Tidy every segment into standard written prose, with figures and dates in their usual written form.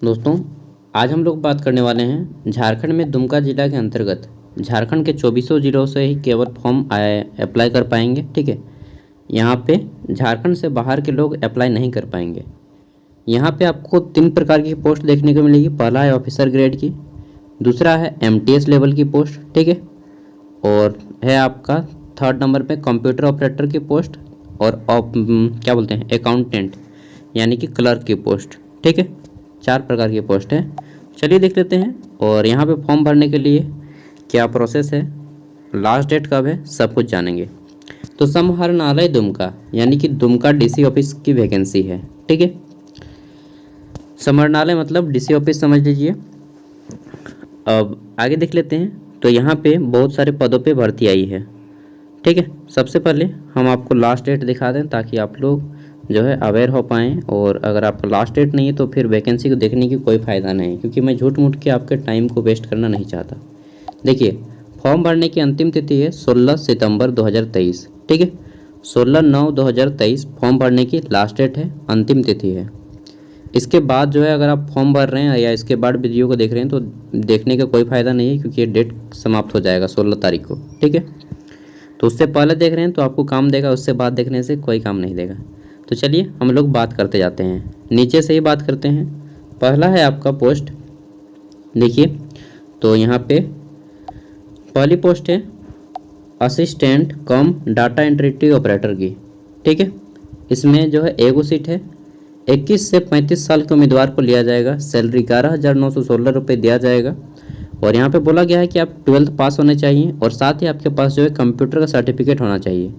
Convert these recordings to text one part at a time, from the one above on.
दोस्तों, आज हम लोग बात करने वाले हैं झारखंड में दुमका जिला के अंतर्गत झारखंड के 2400 जिलों से ही केवल फॉर्म अप्लाई कर पाएंगे। ठीक है, यहाँ पे झारखंड से बाहर के लोग अप्लाई नहीं कर पाएंगे। यहाँ पे आपको 3 प्रकार की पोस्ट देखने को मिलेगी। पहला है ऑफिसर ग्रेड की, दूसरा है MTS लेवल की पोस्ट, ठीक है, और है आपका 3rd नंबर पे कंप्यूटर ऑपरेटर की पोस्ट और क्या बोलते हैं अकाउंटेंट यानी कि क्लर्क की पोस्ट। ठीक है, 4 प्रकार की पोस्ट है। चलिए देख लेते हैं। और यहाँ पे फॉर्म भरने के लिए क्या प्रोसेस है, लास्ट डेट कब है, सब कुछ जानेंगे। तो समाहरणालय दुमका यानी कि दुमका DC ऑफिस की वैकेंसी है। ठीक है, समाहरणालय मतलब DC ऑफिस समझ लीजिए। अब आगे देख लेते हैं। तो यहाँ पे बहुत सारे पदों पे भर्ती आई है। ठीक है, सबसे पहले हम आपको लास्ट डेट दिखा दें ताकि आप लोग जो है अवेयर हो पाएँ। और अगर आपका लास्ट डेट नहीं है तो फिर वैकेंसी को देखने की कोई फ़ायदा नहीं है, क्योंकि मैं झूठ मूठ के आपके टाइम को वेस्ट करना नहीं चाहता। देखिए, फॉर्म भरने की अंतिम तिथि है 16 सितंबर 2023। ठीक है, 16/9/2023 फॉर्म भरने की लास्ट डेट है, अंतिम तिथि है। इसके बाद जो है अगर आप फॉर्म भर रहे हैं या इसके बाद वीडियो को देख रहे हैं तो देखने का कोई फ़ायदा नहीं है, क्योंकि ये डेट समाप्त हो जाएगा 16 तारीख को। ठीक है, तो उससे पहले देख रहे हैं तो आपको काम देगा, उससे बाद देखने से कोई काम नहीं देगा। तो चलिए हम लोग बात करते जाते हैं, नीचे से ही बात करते हैं। पहला है आपका पोस्ट, देखिए। तो यहाँ पे पहली पोस्ट है असिस्टेंट कम डाटा एंट्री ऑपरेटर की। ठीक है, इसमें जो है एगो सीट है। 21 से 35 साल के उम्मीदवार को लिया जाएगा। सैलरी 11,916 रुपये दिया जाएगा। और यहाँ पे बोला गया है कि आप 12th पास होने चाहिए और साथ ही आपके पास जो है कंप्यूटर का सर्टिफिकेट होना चाहिए।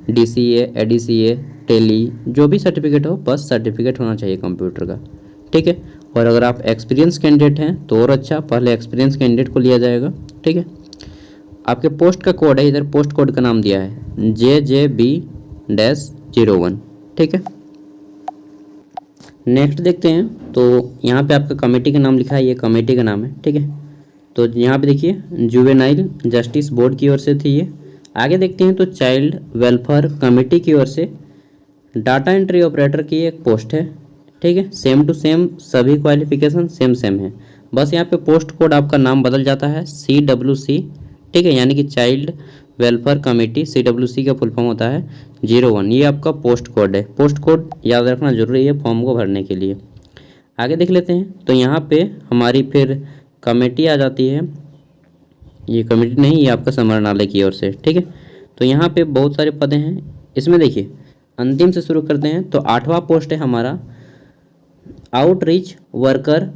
DCA, ADCA, टेली जो भी सर्टिफिकेट हो, बस सर्टिफिकेट होना चाहिए कंप्यूटर का। ठीक है, और अगर आप एक्सपीरियंस कैंडिडेट हैं तो और अच्छा, पहले एक्सपीरियंस कैंडिडेट को लिया जाएगा। ठीक है, आपके पोस्ट का कोड है, इधर पोस्ट कोड का नाम दिया है JJB-01। ठीक है, नेक्स्ट देखते हैं। तो यहाँ पे आपका कमेटी का नाम लिखा है, ये कमेटी का नाम है। ठीक है, तो यहाँ पे देखिए जुवेनाइल जस्टिस बोर्ड की ओर से थी ये। आगे देखते हैं तो चाइल्ड वेलफेयर कमेटी की ओर से डाटा एंट्री ऑपरेटर की एक पोस्ट है। ठीक है, सेम टू सेम, सभी क्वालिफिकेशन सेम है, बस यहाँ पे पोस्ट कोड आपका नाम बदल जाता है CWC। ठीक है, यानी कि चाइल्ड वेलफेयर कमेटी, CWC का फुल फॉर्म होता है 01। ये आपका पोस्ट कोड है। पोस्ट कोड याद रखना जरूरी है फॉर्म को भरने के लिए। आगे देख लेते हैं। तो यहाँ पे हमारी फिर कमेटी आ जाती है। ये कमेटी नहीं, ये आपका समाहरणालय की ओर से। ठीक है, तो यहाँ पे बहुत सारे पद हैं। इसमें देखिए अंतिम से शुरू करते हैं। तो 8वां पोस्ट है हमारा आउटरीच वर्कर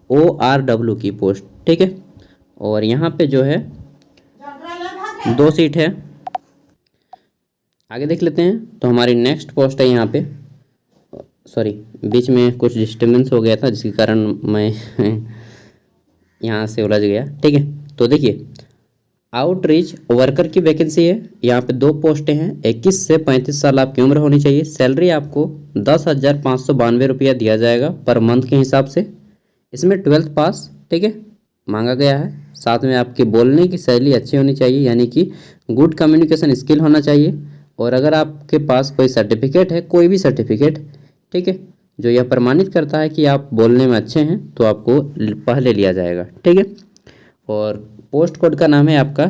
ORW की पोस्ट। ठीक है, और यहाँ पे जो है 2 सीट है। आगे देख लेते हैं। तो हमारी नेक्स्ट पोस्ट है यहाँ पे, सॉरी बीच में कुछ डिस्टर्बेंस हो गया था जिसके कारण मैं यहाँ से उलझ गया। ठीक है, तो देखिए आउटरीच वर्कर की वैकेंसी है। यहाँ पे 2 पोस्टें हैं। 21 से 35 साल आपकी उम्र होनी चाहिए। सैलरी आपको 10,592 रुपया दिया जाएगा पर मंथ के हिसाब से। इसमें 12th पास, ठीक है, मांगा गया है। साथ में आपकी बोलने की शैली अच्छी होनी चाहिए, यानी कि गुड कम्युनिकेशन स्किल होना चाहिए। और अगर आपके पास कोई सर्टिफिकेट है, कोई भी सर्टिफिकेट, ठीक है, जो यह प्रमाणित करता है कि आप बोलने में अच्छे हैं, तो आपको पहले लिया जाएगा। ठीक है, और पोस्ट कोड का नाम है आपका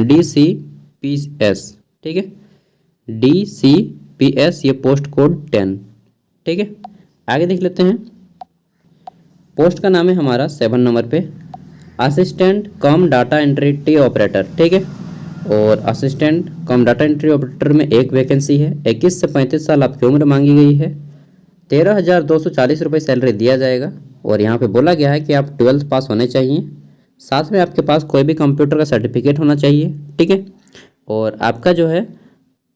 DCPS। ठीक है, DCPS, ये पोस्ट कोड 10। ठीक है, आगे देख लेते हैं। पोस्ट का नाम है हमारा 7 नंबर पे असिस्टेंट कम डाटा एंट्री ऑपरेटर। ठीक है, और असिस्टेंट कम डाटा एंट्री ऑपरेटर में एक वैकेंसी है। 21 से 35 साल आपकी उम्र मांगी गई है। 13,240 रुपये सैलरी दिया जाएगा। और यहाँ पे बोला गया है कि आप 12th पास होने चाहिए। साथ में आपके पास कोई भी कंप्यूटर का सर्टिफिकेट होना चाहिए। ठीक है, और आपका जो है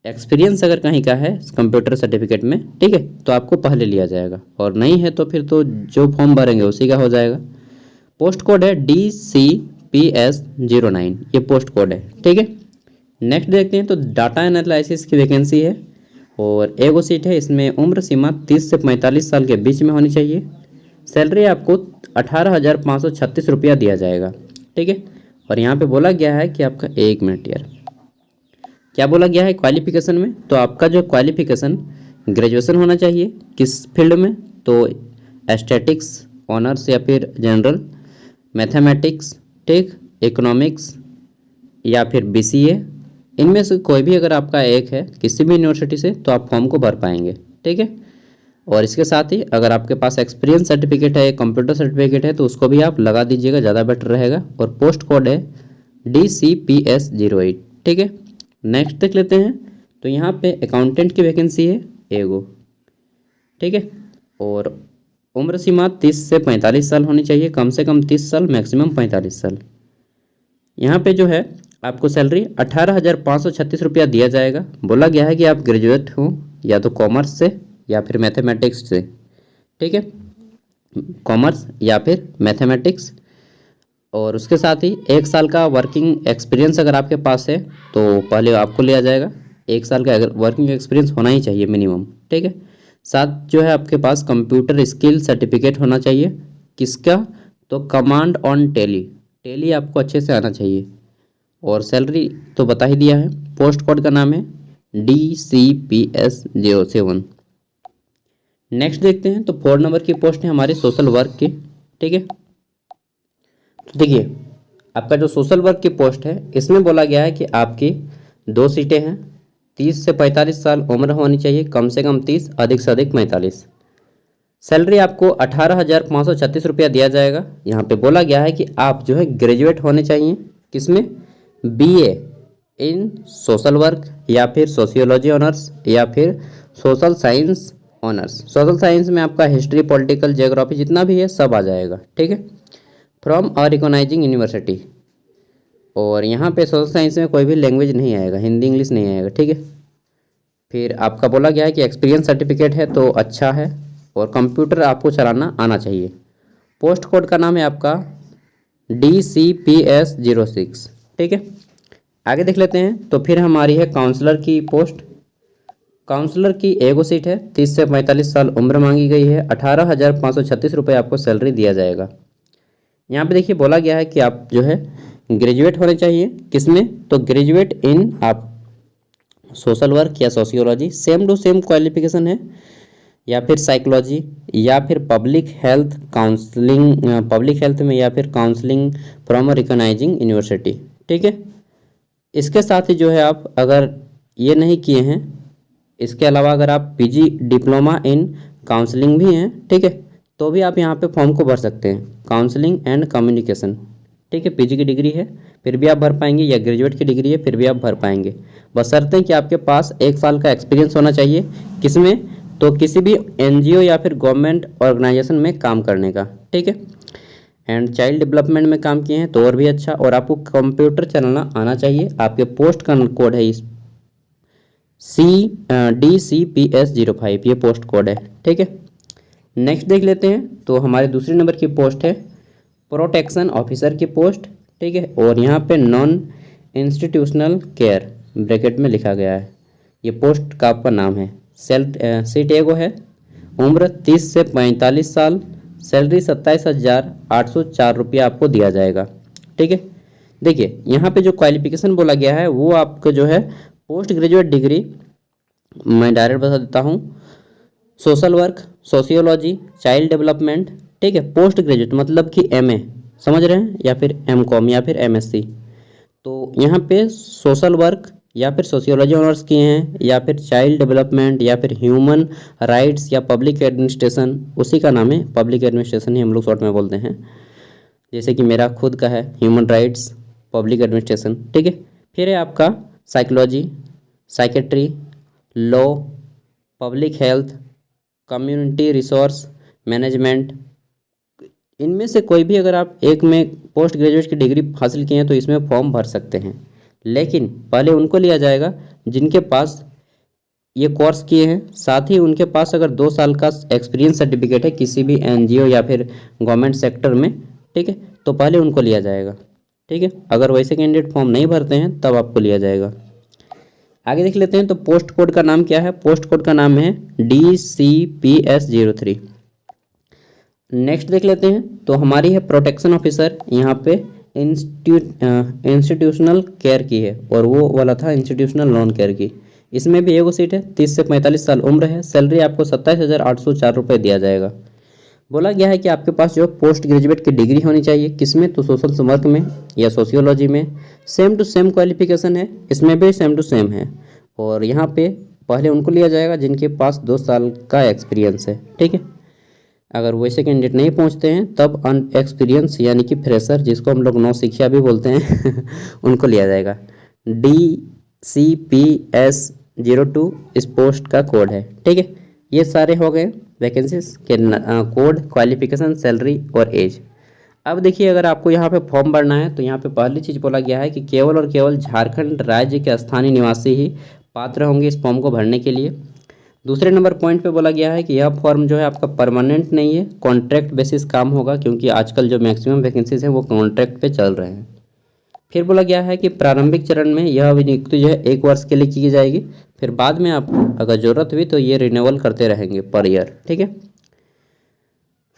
एक्सपीरियंस अगर कहीं का है कंप्यूटर सर्टिफिकेट में, ठीक है, तो आपको पहले लिया जाएगा। और नहीं है तो फिर तो जो फॉर्म भरेंगे उसी का हो जाएगा। पोस्ट कोड है DCPS-09, ये पोस्ट कोड है। ठीक है, नेक्स्ट देखते हैं। तो डाटा एनालिसिस की वैकेंसी है और एगो सीट है। इसमें उम्र सीमा 30 से 45 साल के बीच में होनी चाहिए। सैलरी आपको 18,536 रुपया दिया जाएगा। ठीक है, और यहाँ पे बोला गया है कि आपका 1 मिनट यार, क्या बोला गया है क्वालिफिकेशन में। तो आपका जो क्वालिफिकेशन ग्रेजुएशन होना चाहिए। किस फील्ड में, तो एस्थेटिक्स ऑनर्स या फिर जनरल, मैथमेटिक्स, ठीक, इकोनॉमिक्स या फिर BCA, इनमें से कोई भी अगर आपका एक है किसी भी यूनिवर्सिटी से तो आप फॉर्म को भर पाएंगे, ठीक है। और इसके साथ ही अगर आपके पास एक्सपीरियंस सर्टिफिकेट है, कंप्यूटर सर्टिफिकेट है, तो उसको भी आप लगा दीजिएगा, ज़्यादा बेटर रहेगा। और पोस्ट कोड है DCPS08, ठीक है। नेक्स्ट देख लेते हैं। तो यहाँ पे अकाउंटेंट की वैकेंसी है एगो, ठीक है। और उम्र सीमा 30 से 45 साल होनी चाहिए, कम से कम 30 साल, मैक्सिमम 45 साल। यहाँ पे जो है आपको सैलरी 18,536 रुपया दिया जाएगा। बोला गया है कि आप ग्रेजुएट हो या तो कॉमर्स से या फिर मैथमेटिक्स से, ठीक है, कॉमर्स या फिर मैथमेटिक्स। और उसके साथ ही 1 साल का वर्किंग एक्सपीरियंस अगर आपके पास है तो पहले आपको लिया जाएगा। 1 साल का अगर वर्किंग एक्सपीरियंस होना ही चाहिए मिनिमम, ठीक है। साथ जो है आपके पास कंप्यूटर स्किल सर्टिफिकेट होना चाहिए। किसका? तो कमांड ऑन टेली आपको अच्छे से आना चाहिए। और सैलरी तो बता ही दिया है। पोस्ट कोड का नाम है DCPS07। नेक्स्ट देखते हैं। तो 4 नंबर की पोस्ट है हमारे सोशल वर्क की, ठीक है। तो देखिए आपका जो सोशल वर्क की पोस्ट है इसमें बोला गया है कि आपकी 2 सीटें हैं। 30 से 45 साल उम्र होनी चाहिए, कम से कम 30, अधिक से अधिक 45। सैलरी आपको 18,536 रुपया दिया जाएगा। यहाँ पे बोला गया है कि आप जो है ग्रेजुएट होने चाहिए, किसमें? BA इन सोशल वर्क या फिर सोशियोलॉजी ऑनर्स या फिर social science honours. Social science में आपका हिस्ट्री, पॉलिटिकल, जियोग्राफी जितना भी है सब आ जाएगा, ठीक है, फ्रॉम अ रिकॉग्नाइजिंग यूनिवर्सिटी। और यहाँ पे सोशल साइंस में कोई भी लैंग्वेज नहीं आएगा, हिंदी इंग्लिश नहीं आएगा, ठीक है। फिर आपका बोला गया है कि एक्सपीरियंस सर्टिफिकेट है तो अच्छा है, और कंप्यूटर आपको चलाना आना चाहिए। पोस्ट कोड का नाम है आपका DCPS06, ठीक है। आगे देख लेते हैं। तो फिर हमारी है काउंसलर की पोस्ट। काउंसलर की एगो सीट है। 30 से 45 साल उम्र मांगी गई है। 18,536 रुपये आपको सैलरी दिया जाएगा। यहाँ पे देखिए बोला गया है कि आप जो है ग्रेजुएट होने चाहिए, किसमें? तो ग्रेजुएट इन आप सोशल वर्क या sociology, same to same qualification है, या फिर साइकोलॉजी या फिर public health counselling, public health में या फिर counselling from a recognising university, ठीक है। इसके साथ ही जो है आप अगर ये नहीं किए हैं, इसके अलावा अगर आप PG डिप्लोमा इन काउंसलिंग भी हैं, ठीक है, तो भी आप यहाँ पे फॉर्म को भर सकते हैं। काउंसलिंग एंड कम्युनिकेशन, ठीक है, PG की डिग्री है फिर भी आप भर पाएंगे, या ग्रेजुएट की डिग्री है फिर भी आप भर पाएंगे। बशर्ते कि आपके पास 1 साल का एक्सपीरियंस होना चाहिए, किसमें? तो किसी भी NGO या फिर गवर्नमेंट ऑर्गेनाइजेशन में काम करने का, ठीक है। एंड चाइल्ड डेवलपमेंट में काम किए हैं तो और भी अच्छा। और आपको कंप्यूटर चलाना आना चाहिए। आपके पोस्ट का कोड है इस DCPS05, ये पोस्ट कोड है, ठीक है। नेक्स्ट देख लेते हैं। तो हमारे दूसरे नंबर की पोस्ट है प्रोटेक्शन ऑफिसर की पोस्ट, ठीक है। और यहाँ पे नॉन इंस्टीट्यूशनल केयर ब्रैकेट में लिखा गया है, ये पोस्ट का आपका नाम है। सीट एगो है। उम्र 30 से 45 साल। सैलरी 27,804 रुपया आपको दिया जाएगा, ठीक है। देखिए यहाँ पे जो क्वालिफिकेशन बोला गया है वो आपको जो है पोस्ट ग्रेजुएट डिग्री, मैं डायरेक्ट बता देता हूँ, social work, sociology, child development, ठीक है। पोस्ट ग्रेजुएट मतलब कि MA, समझ रहे हैं, या फिर MCOM या फिर MSc। तो यहाँ पे सोशल वर्क या फिर सोशियोलॉजी ऑनर्स किए हैं, या फिर चाइल्ड डेवलपमेंट, या फिर ह्यूमन राइट्स, या पब्लिक एडमिनिस्ट्रेशन, उसी का नाम है पब्लिक एडमिनिस्ट्रेशन ही हम लोग शॉर्ट में बोलते हैं, जैसे कि मेरा खुद का है ह्यूमन राइट्स, पब्लिक एडमिनिस्ट्रेशन, ठीक है। फिर है आपका psychology, psychiatry, law, public health, community resource management. इनमें से कोई भी अगर आप एक में पोस्ट ग्रेजुएट की डिग्री हासिल किए हैं तो इसमें फॉर्म भर सकते हैं, लेकिन पहले उनको लिया जाएगा जिनके पास ये कोर्स किए हैं, साथ ही उनके पास अगर 2 साल का एक्सपीरियंस सर्टिफिकेट है किसी भी NGO या फिर गवर्नमेंट सेक्टर में, ठीक है, तो पहले उनको लिया जाएगा, ठीक है। अगर वैसे कैंडिडेट फॉर्म नहीं भरते हैं तब आपको लिया जाएगा। आगे देख लेते हैं। तो पोस्ट कोड का नाम क्या है? पोस्ट कोड का नाम है DCPS03। नेक्स्ट देख लेते हैं। तो हमारी है प्रोटेक्शन ऑफिसर, यहाँ पे इंस्टीट्यूशनल केयर की है, और वो वाला था इंस्टीट्यूशनल नॉन केयर की। इसमें भी एगो सीट है। 30 से 45 साल उम्र है। सैलरी आपको 27,804 रुपये दिया जाएगा। बोला गया है कि आपके पास जो पोस्ट ग्रेजुएट की डिग्री होनी चाहिए, किसमें, तो सोशल वर्क में या सोशियोलॉजी में। सेम टू सेम क्वालिफिकेशन है, इसमें भी सेम टू सेम है। और यहाँ पे पहले उनको लिया जाएगा जिनके पास 2 साल का एक्सपीरियंस है, ठीक है। अगर वैसे कैंडिडेट नहीं पहुँचते हैं तब अनएक्सपीरियंस यानी कि फ्रेशर, जिसको हम लोग नौसिखिया भी बोलते हैं उनको लिया जाएगा। DCPS02 इस पोस्ट का कोड है, ठीक है। ये सारे हो गए वैकेंसीज के कोड, क्वालिफिकेशन, सैलरी और एज। अब देखिए, अगर आपको यहाँ पे फॉर्म भरना है तो यहाँ पे पहली चीज़ बोला गया है कि केवल और केवल झारखंड राज्य के स्थानीय निवासी ही पात्र होंगे इस फॉर्म को भरने के लिए। दूसरे नंबर पॉइंट पे बोला गया है कि यह फॉर्म जो है आपका परमानेंट नहीं है, कॉन्ट्रैक्ट बेसिस काम होगा, क्योंकि आजकल जो मैक्सिमम वैकेंसीज हैं वो कॉन्ट्रैक्ट पे चल रहे हैं। फिर बोला गया है कि प्रारंभिक चरण में यह नियुक्ति जो है 1 वर्ष के लिए की जाएगी, फिर बाद में आपको अगर ज़रूरत हुई तो ये रिन्यूअल करते रहेंगे पर ईयर, ठीक है।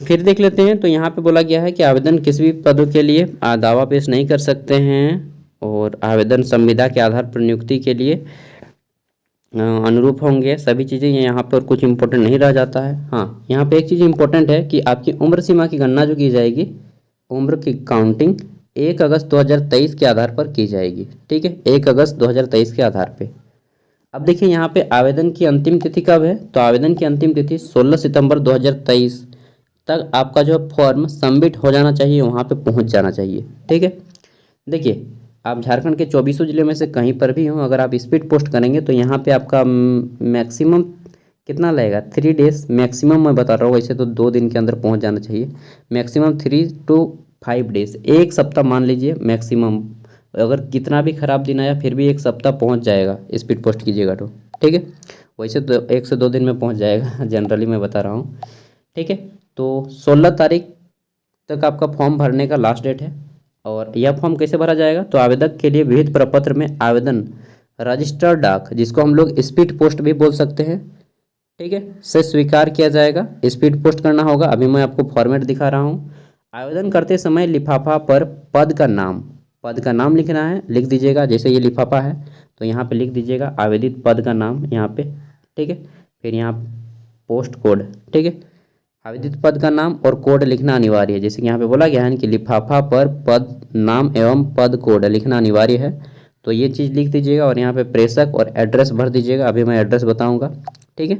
फिर देख लेते हैं, तो यहाँ पे बोला गया है कि आवेदन किसी भी पदों के लिए दावा पेश नहीं कर सकते हैं, और आवेदन संविदा के आधार पर नियुक्ति के लिए अनुरूप होंगे सभी चीज़ें यहाँ पर, कुछ इंपॉर्टेंट नहीं रह जाता है। हाँ, यहाँ पे एक चीज़ इंपॉर्टेंट है कि आपकी उम्र सीमा की गणना जो की जाएगी, उम्र की काउंटिंग 1 अगस्त 2023 के आधार पर की जाएगी, ठीक है, 1 अगस्त 2023 के आधार पे। अब देखिए यहाँ पे आवेदन की अंतिम तिथि कब है, तो आवेदन की अंतिम तिथि 16 सितंबर 2023 तक आपका जो फॉर्म सबमिट हो जाना चाहिए, वहाँ पे पहुँच जाना चाहिए, ठीक है। देखिए, आप झारखंड के 24 जिले में से कहीं पर भी हों, अगर आप स्पीड पोस्ट करेंगे तो यहाँ पे आपका मैक्सिमम कितना लगेगा, 3 डेज मैक्सिमम मैं बता रहा हूँ, वैसे तो 2 दिन के अंदर पहुँच जाना चाहिए। मैक्सिमम 3 to 5 डेज, 1 सप्ताह मान लीजिए मैक्सिमम। अगर कितना भी ख़राब दिन आया फिर भी 1 सप्ताह पहुँच जाएगा स्पीड पोस्ट कीजिएगा तो, ठीक है। वैसे तो 1 से 2 दिन में पहुँच जाएगा जनरली मैं बता रहा हूँ, ठीक है। तो 16 तारीख तक आपका फॉर्म भरने का लास्ट डेट है। और यह फॉर्म कैसे भरा जाएगा, तो आवेदक के लिए विहित प्रपत्र में आवेदन रजिस्टर्ड डाक, जिसको हम लोग स्पीड पोस्ट भी बोल सकते हैं, ठीक है, से स्वीकार किया जाएगा। स्पीड पोस्ट करना होगा, अभी मैं आपको फॉर्मेट दिखा रहा हूँ। आवेदन करते समय लिफाफा पर पद का नाम लिखना है, लिख दीजिएगा। जैसे ये लिफाफा है तो यहाँ पे लिख दीजिएगा आवेदित पद का नाम यहाँ पे, ठीक है। फिर यहाँ पोस्ट कोड, ठीक है, आवेदित पद का नाम और कोड लिखना अनिवार्य है। जैसे कि यहाँ पे बोला गया है कि लिफाफा पर पद नाम एवं पद कोड लिखना अनिवार्य है, तो ये चीज़ लिख दीजिएगा। और यहाँ पे प्रेषक और एड्रेस भर दीजिएगा, अभी मैं एड्रेस बताऊँगा, ठीक है।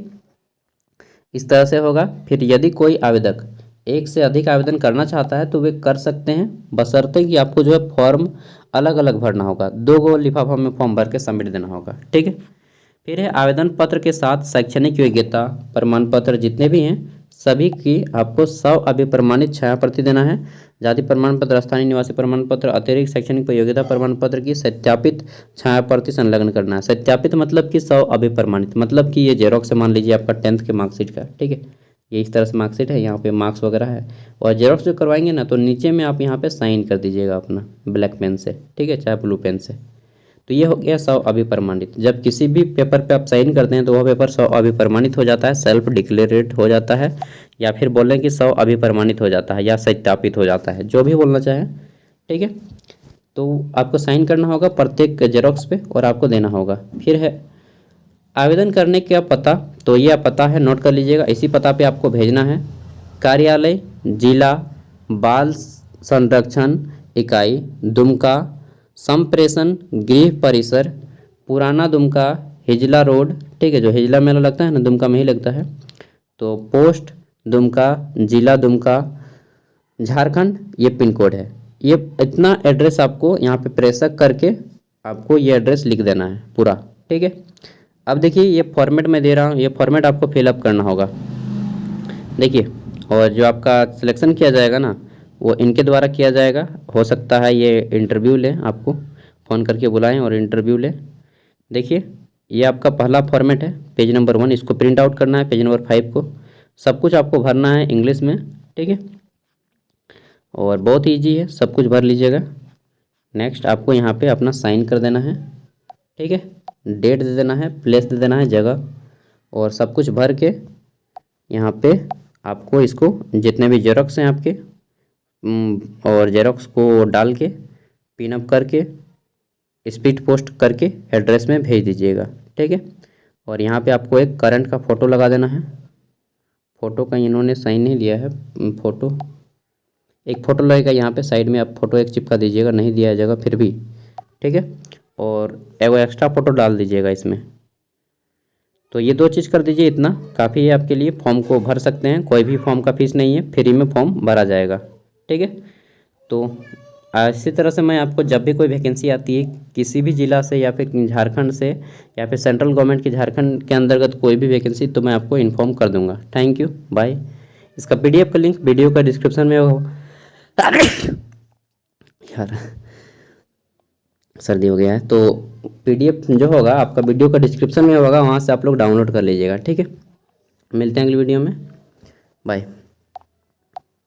इस तरह से होगा। फिर यदि कोई आवेदक 1 से अधिक आवेदन करना चाहता है तो वे कर सकते हैं, बशर्ते कि आपको जो है फॉर्म अलग अलग भरना होगा, 2 गो लिफाफा में फॉर्म भर के सबमिट देना होगा, ठीक है। फिर है आवेदन पत्र के साथ शैक्षणिक योग्यता प्रमाण पत्र जितने भी हैं सभी की आपको 100 अभिप्रमाणित छाया प्रति देना है। जाति प्रमाण पत्र, स्थानीय निवासी प्रमाण पत्र, अतिरिक्त शैक्षणिक योग्यता प्रमाण पत्र की सत्यापित छाया प्रति संलग्न करना है। सत्यापित मतलब कि 100 अभिप्रमाणित मतलब कि ये जेरोक्स मान लीजिए आपका 10th के मार्कशीट का, ठीक है। ये इस तरह से मार्कशीट है, यहाँ पे मार्क्स वगैरह है। और जेरोक्स जो करवाएंगे ना तो नीचे में आप यहाँ पे साइन कर दीजिएगा अपना ब्लैक पेन से, ठीक है, चाहे ब्लू पेन से। तो ये हो गया 100 अभिप्रमाणित। जब किसी भी पेपर पे आप साइन करते हैं तो वह पेपर 100 अभिप्रमाणित हो जाता है, सेल्फ डिक्लेरेट हो जाता है, या फिर बोलें कि 100 अभिप्रमाणित हो जाता है या सत्यापित हो जाता है, जो भी बोलना चाहें, ठीक है। तो आपको साइन करना होगा प्रत्येक जेरोक्स पे और आपको देना होगा। फिर है आवेदन करने का पता, तो यह पता है, नोट कर लीजिएगा। इसी पता पे आपको भेजना है। कार्यालय जिला बाल संरक्षण इकाई दुमका, संप्रेषण गृह परिसर पुराना दुमका, हिजला रोड, ठीक है, जो हिजला मेला लगता है ना दुमका में ही लगता है। तो पोस्ट दुमका, जिला दुमका, झारखंड, ये पिन कोड है। ये इतना एड्रेस आपको यहाँ पे प्रेषक करके आपको ये एड्रेस लिख देना है पूरा, ठीक है। अब देखिए ये फॉर्मेट मैं दे रहा हूँ, ये फॉर्मेट आपको फिलअप करना होगा, देखिए। और जो आपका सिलेक्शन किया जाएगा ना वो इनके द्वारा किया जाएगा। हो सकता है ये इंटरव्यू लें, आपको फ़ोन करके बुलाएं और इंटरव्यू लें। देखिए ये आपका पहला फॉर्मेट है, पेज नंबर 1, इसको प्रिंट आउट करना है। पेज नंबर 5 को सब कुछ आपको भरना है इंग्लिश में, ठीक है, और बहुत ईजी है, सब कुछ भर लीजिएगा। नेक्स्ट आपको यहाँ पे अपना साइन कर देना है, ठीक है, डेट दे देना है, प्लेस दे देना है, जगह, और सब कुछ भर के यहाँ पे आपको इसको जितने भी जेरोक्स हैं आपके और जेरोक्स को डाल के पिन अप करके स्पीड पोस्ट करके एड्रेस में भेज दीजिएगा, ठीक है। और यहाँ पे आपको एक करंट का फ़ोटो लगा देना है फ़ोटो का इन्होंने सही नहीं लिया है। फ़ोटो एक फ़ोटो लगेगा यहाँ पे साइड में, आप फ़ोटो एक चिपका दीजिएगा, नहीं दिया जाएगा फिर भी, ठीक है। और एगो एक्स्ट्रा फ़ोटो डाल दीजिएगा इसमें। तो ये 2 चीज़ कर दीजिए, इतना काफ़ी है आपके लिए। फॉर्म को भर सकते हैं, कोई भी फॉर्म का फीस नहीं है, फ्री में फॉर्म भरा जाएगा, ठीक है। तो इसी तरह से मैं आपको जब भी कोई वैकेंसी आती है किसी भी ज़िला से या फिर झारखंड से या फिर सेंट्रल गवर्नमेंट की झारखंड के अंतर्गत कोई भी वैकेंसी, तो मैं आपको इन्फॉर्म कर दूंगा। Thank you, bye. इसका PDF का लिंक वीडियो का डिस्क्रिप्शन में होगा। यार सर्दी हो गया है, तो PDF जो होगा आपका वीडियो का डिस्क्रिप्शन में होगा, वहाँ से आप लोग डाउनलोड कर लीजिएगा, ठीक है। मिलते हैं अगली वीडियो में, बाय।